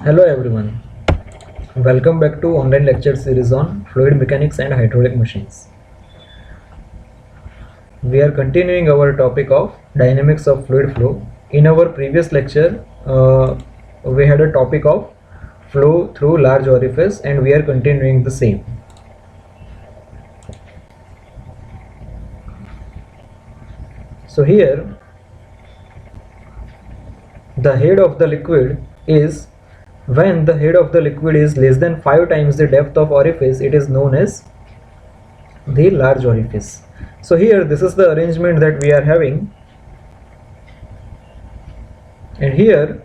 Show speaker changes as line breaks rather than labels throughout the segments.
Hello everyone, welcome back to online lecture series on fluid mechanics and hydraulic machines. We are continuing our topic of dynamics of fluid flow. In our previous lecture, we had a topic of flow through large orifice and we are continuing the same. So here, the head of the liquid is, when the head of the liquid is less than 5 times the depth of orifice, it is known as the large orifice. So here this is the arrangement that we are having, and here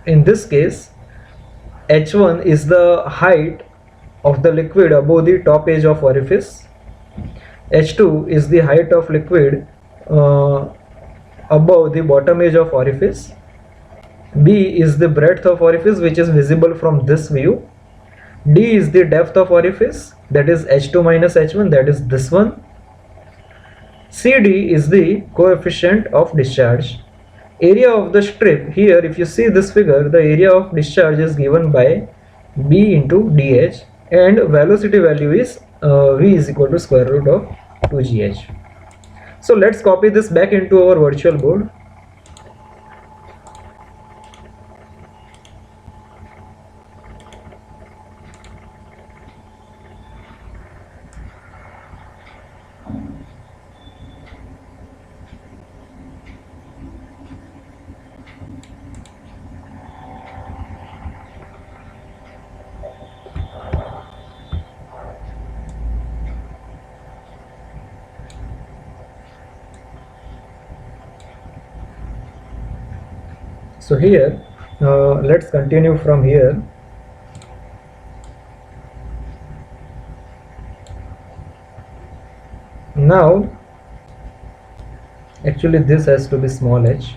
in this case h1 is the height of the liquid above the top edge of orifice, h2 is the height of liquid uh, above the bottom edge of orifice, b is the breadth of orifice which is visible from this view, d is the depth of orifice, that is h2 minus h1, that is this one, cd is the coefficient of discharge. Area of the strip, here if you see this figure, the area of discharge is given by b into dh, and velocity value is v is equal to square root of 2gh. So let's copy this back into our virtual board. So here let's continue from here. Now actually this has to be small h,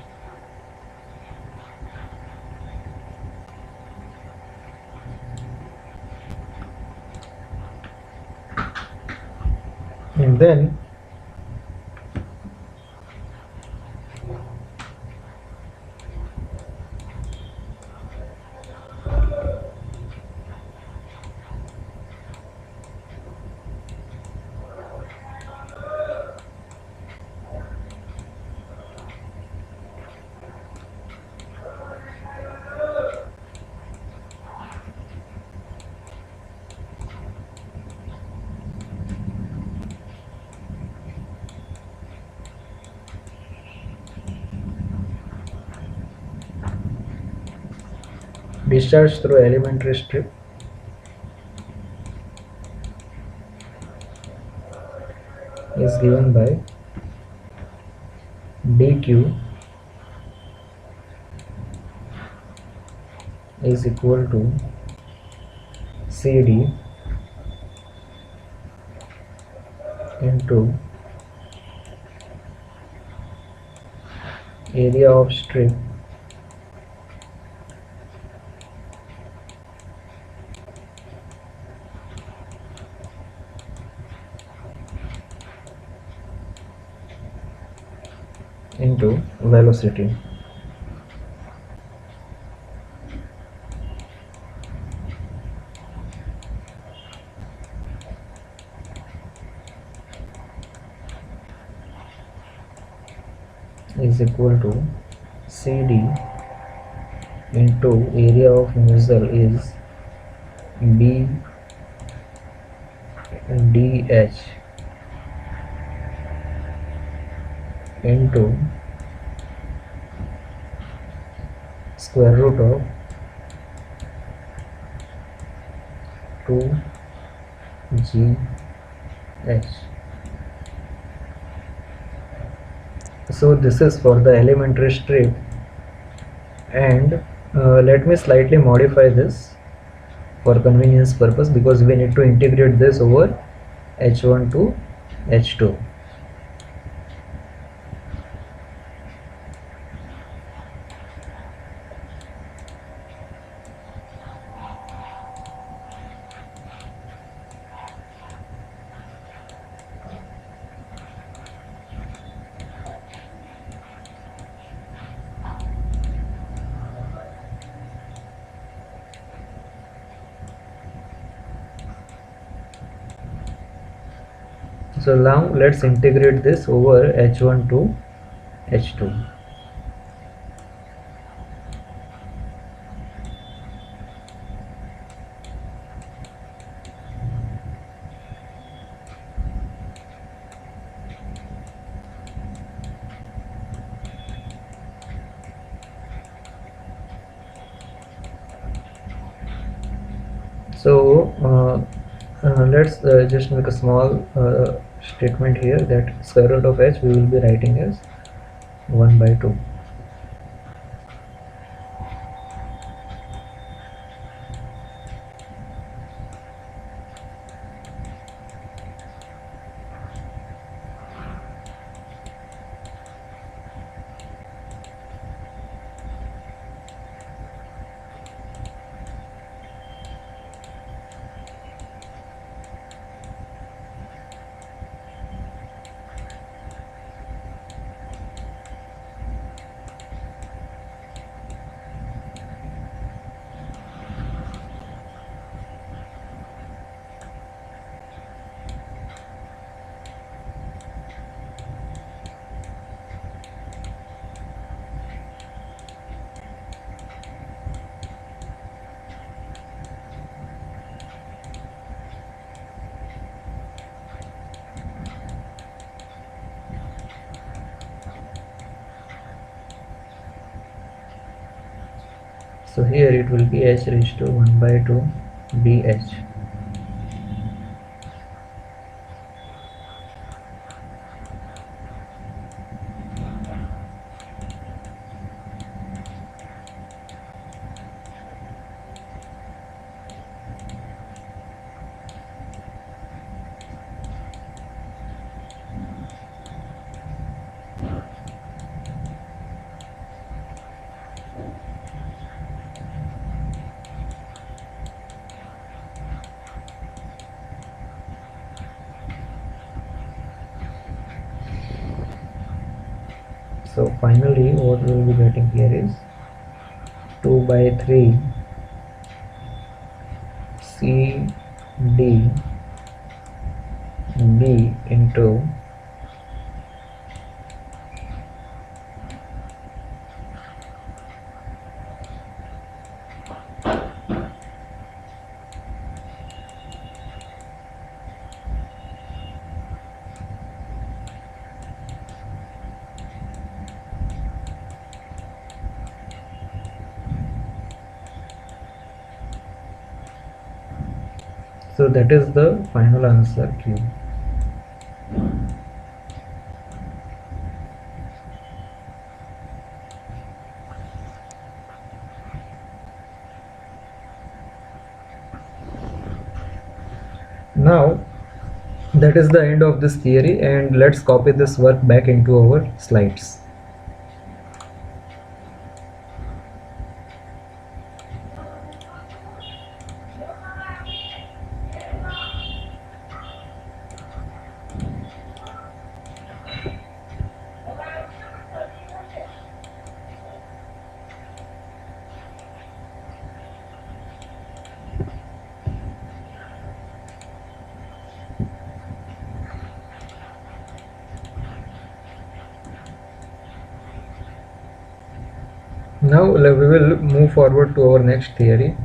and then discharge through elementary strip is given by dq is equal to cd into area of strip into velocity. Is equal to cd into area of nozzle is b dh into square root of 2gh. So this is for the elementary strip, and let me slightly modify this for convenience purpose, because we need to integrate this over h1 to h2. So now let's integrate this over H1 to H2. So let's just make a small statement here that square root of h we will be writing as 1 by 2. So here it will be h raised to 1 by 2 bh. So finally what we will be getting here is 2 by 3 c d b into so that is the final answer Q. Now that is the end of this theory, and let's copy this work back into our slides. Now we will move forward to our next theory.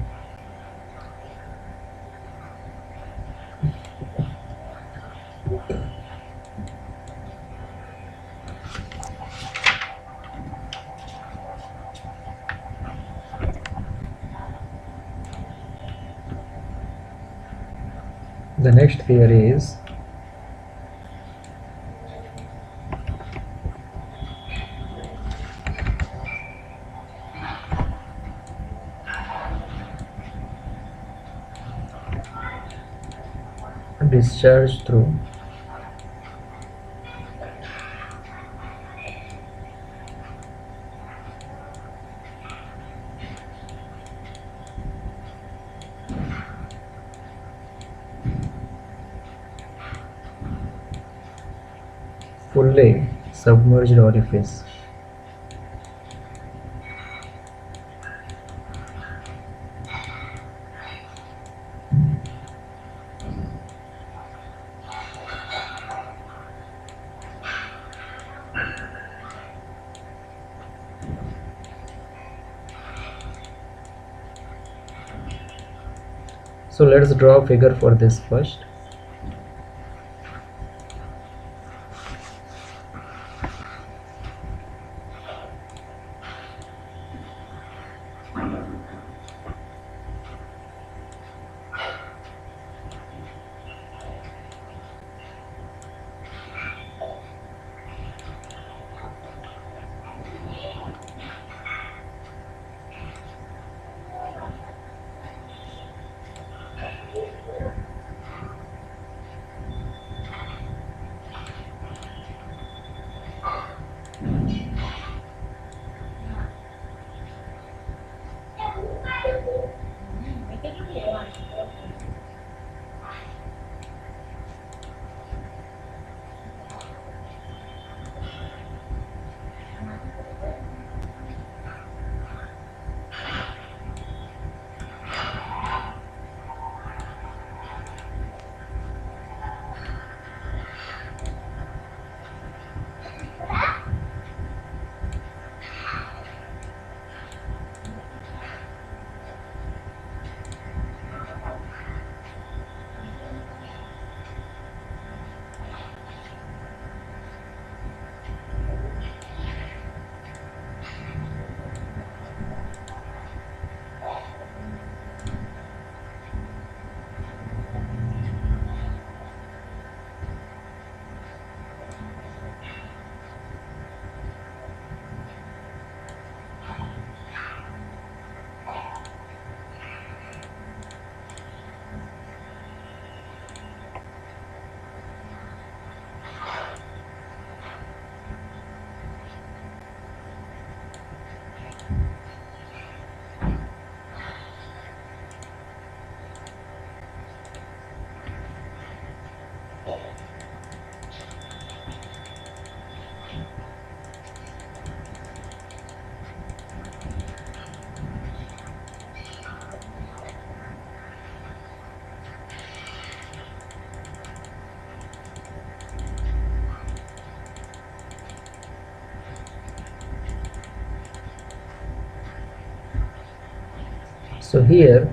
The next theory is discharge through fully submerged orifice. So let's draw a figure for this first. So here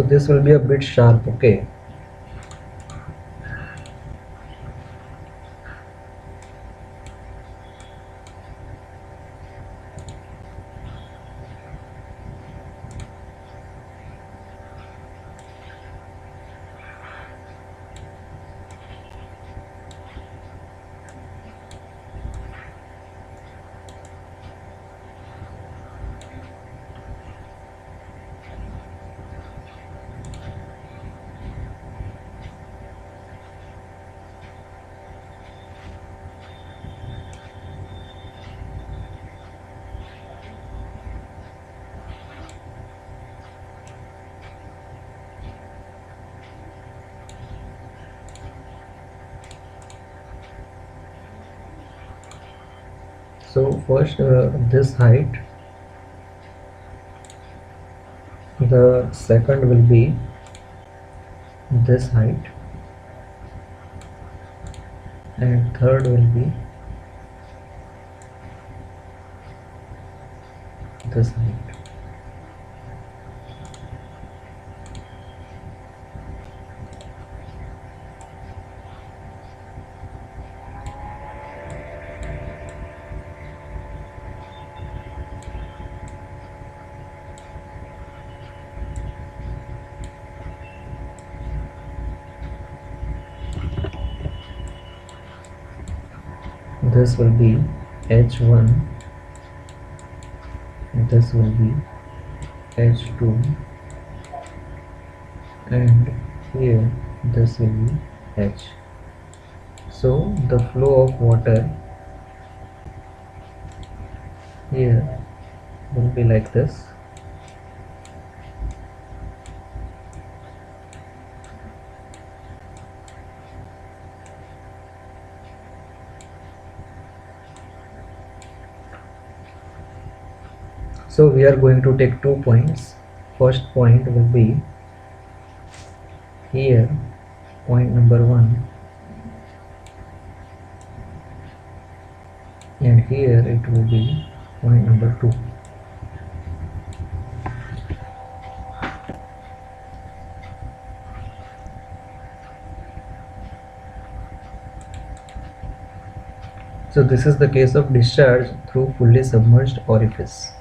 this will be a bit sharp, okay. So first this height, the second will be this height, and third will be this height. This will be H1, this will be H2, and here this will be H. So the flow of water here will be like this. So we are going to take 2 points. First point will be here, point number 1, here it will be point number 2. So this is the case of discharge through fully submerged orifice.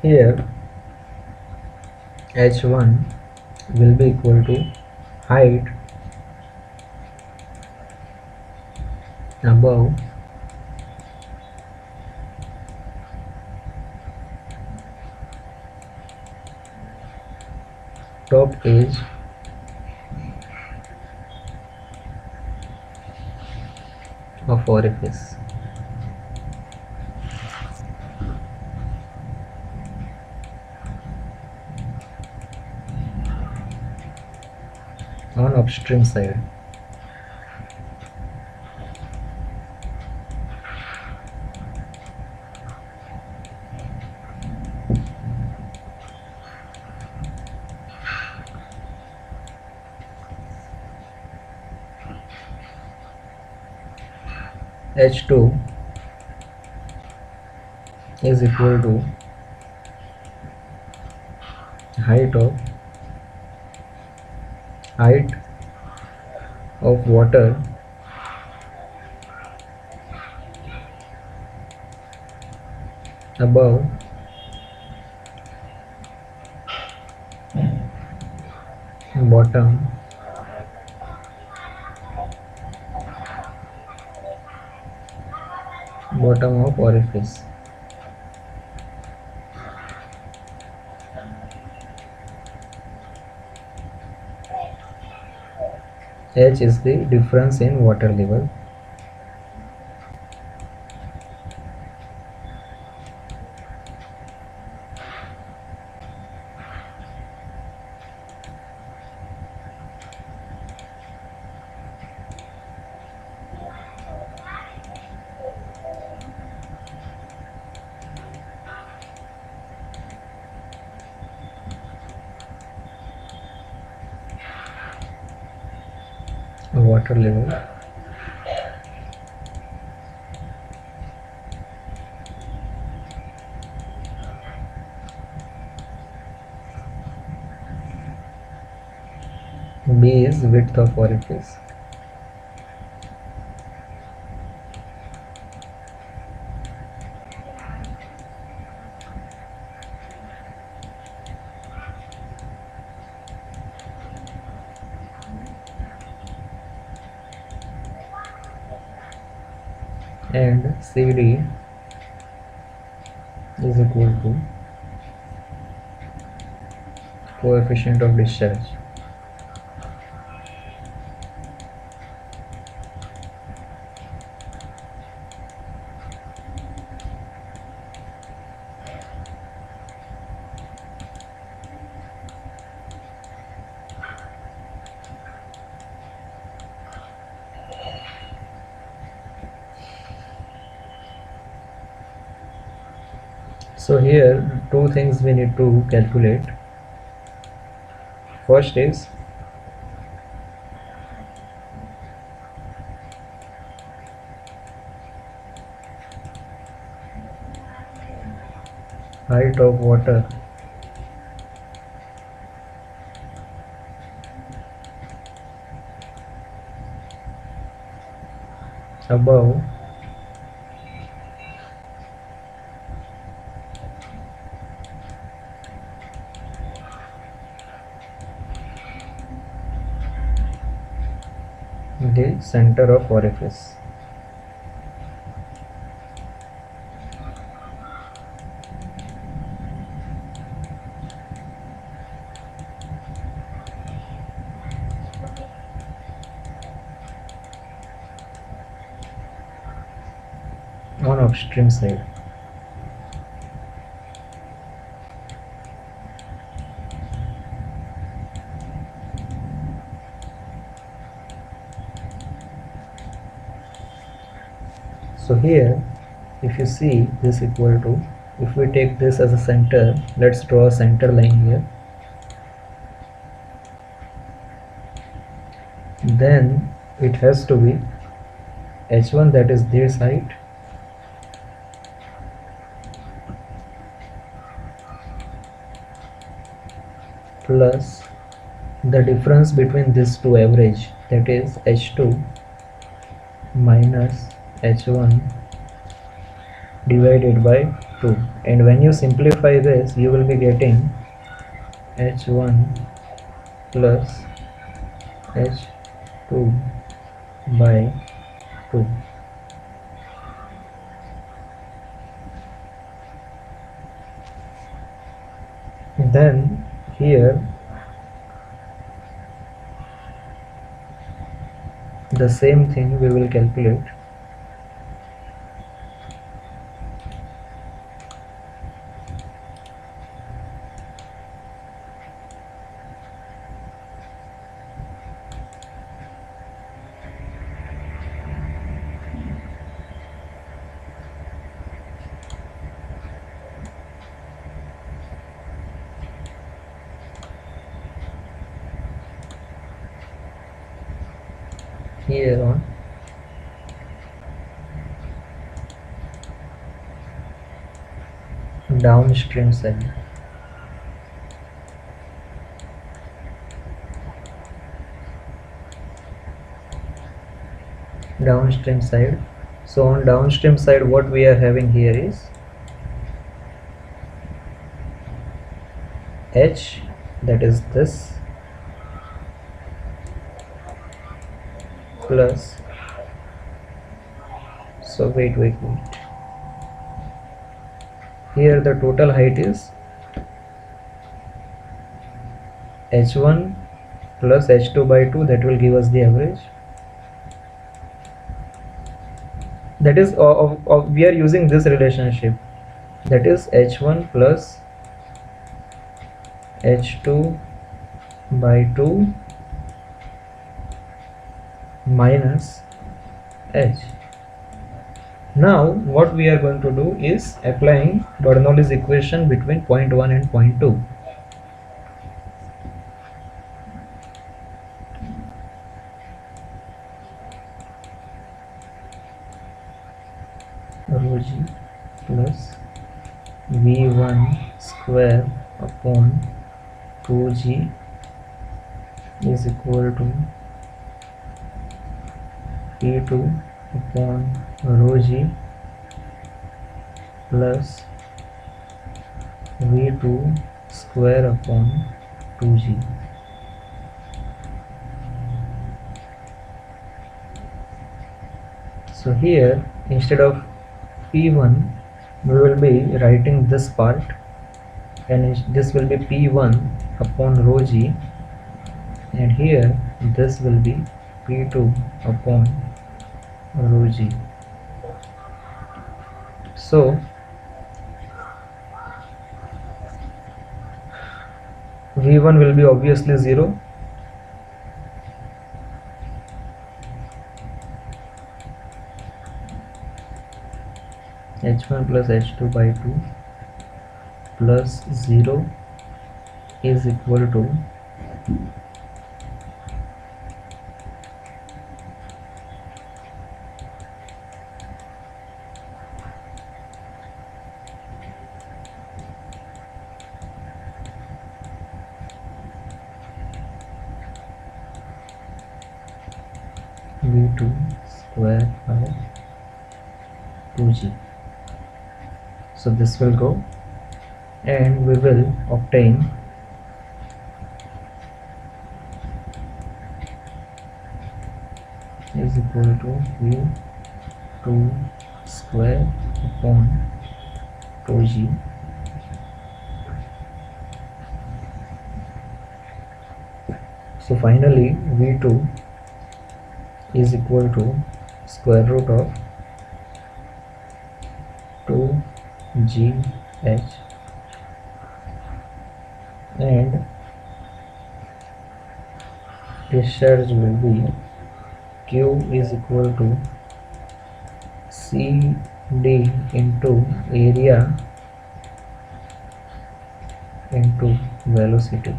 Here H1 will be equal to height above top edge of orifice. On upstream side. H2 is equal to height of water above bottom of orifice. H is the difference in water level. Water level. B is width of orifice. And CD is equal to coefficient of discharge. So here two things we need to calculate. First is height of water above the center of orifice. On upstream side. So here if you see this equal to, if we take this as a center, let's draw a center line here, then it has to be h1, that is this height, plus the difference between these two average, that is h2 minus h1 divided by 2, and when you simplify this you will be getting h1 plus h2 by 2. Then here the same thing we will calculate. Here on downstream side, so on downstream side what we are having here is h, that is this, plus, so wait, here the total height is h1 plus h2 by 2, that will give us the average, that is we are using this relationship, that is h1 plus h2 by 2 minus h. Now what we are going to do is applying Bernoulli's equation between point 1 and point 2. Rho g plus V1 square upon 2g is equal to P2 upon rho g plus V2 square upon 2g. So here instead of P1 we will be writing this part, and this will be P1 upon rho g, and here this will be P2 upon rho g. So V1 will be obviously 0, h1 plus h2 by 2 plus 0 is equal to V2 square by 2g. So this will go, and we will obtain is equal to V2 square upon 2g so finally V2 is equal to square root of 2gh, and discharge will be Q is equal to CD into area into velocity.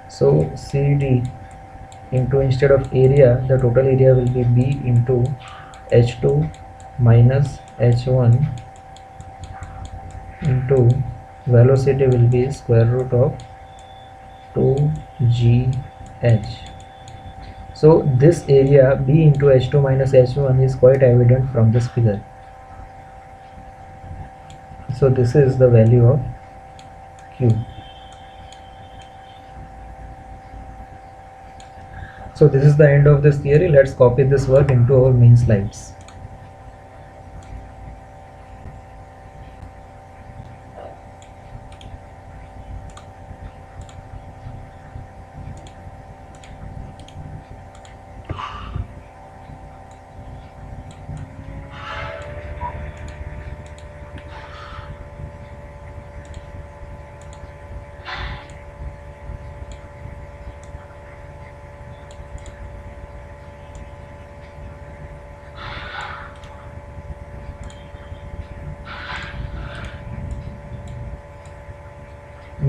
So CD into, instead of area, the total area will be B into H2 minus H1 into velocity will be square root of 2gh. So this area B into H2 minus H1 is quite evident from this figure. So this is the value of Q. So this is the end of this theory. Let's copy this work into our main slides.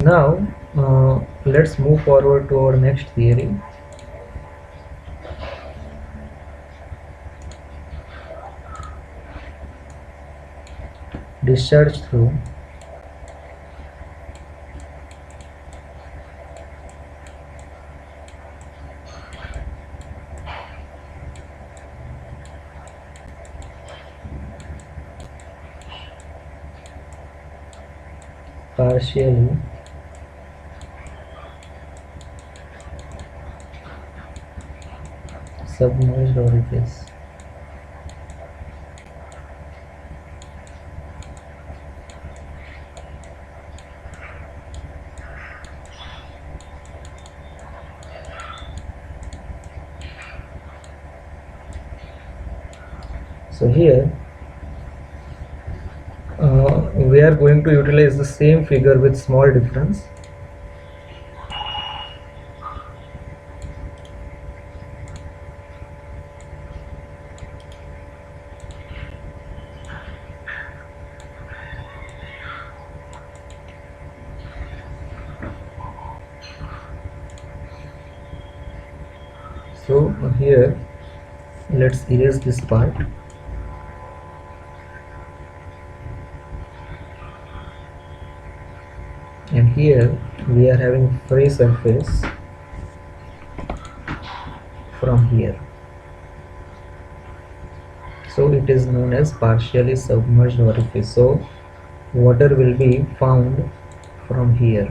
Now let's move forward to our next theory. Discharge through partially submerged orifice. So here we are going to utilize the same figure with small difference. So here let's erase this part. And here we are having free surface from here. So it is known as partially submerged orifice. So water will be found from here.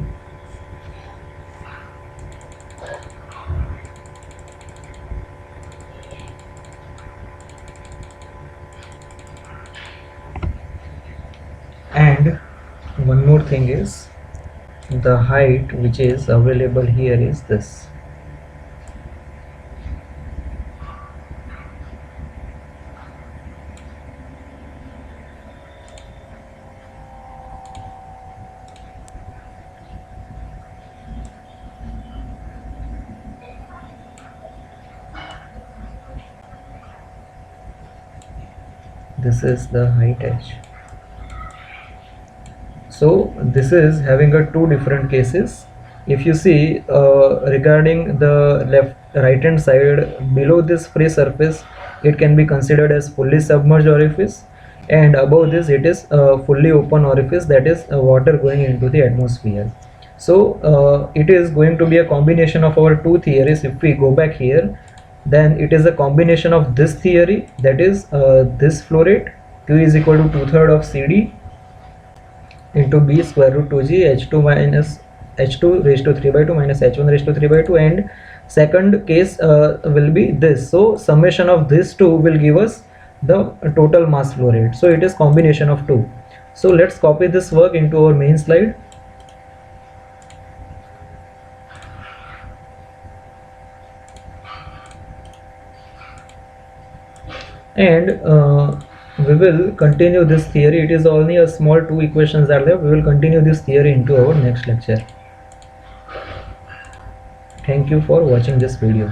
And one more thing is, the height which is available here is this. This is the height h. So this is having a two different cases. If you see regarding the right hand side, below this free surface, it can be considered as fully submerged orifice, and above this it is fully open orifice, that is water going into the atmosphere. So it is going to be a combination of our two theories. If we go back here, then it is a combination of this theory, that is this flow rate, Q is equal to 2/3 of CD into B square root 2G H2 minus H2 raised to 3 by 2 minus H1 raised to 3 by 2, and second case will be this. So summation of these two will give us the total mass flow rate. So it is combination of two. So let's copy this work into our main slide. And we will continue this theory. It is only a small two equations are there. We will continue this theory into our next lecture. Thank you for watching this video.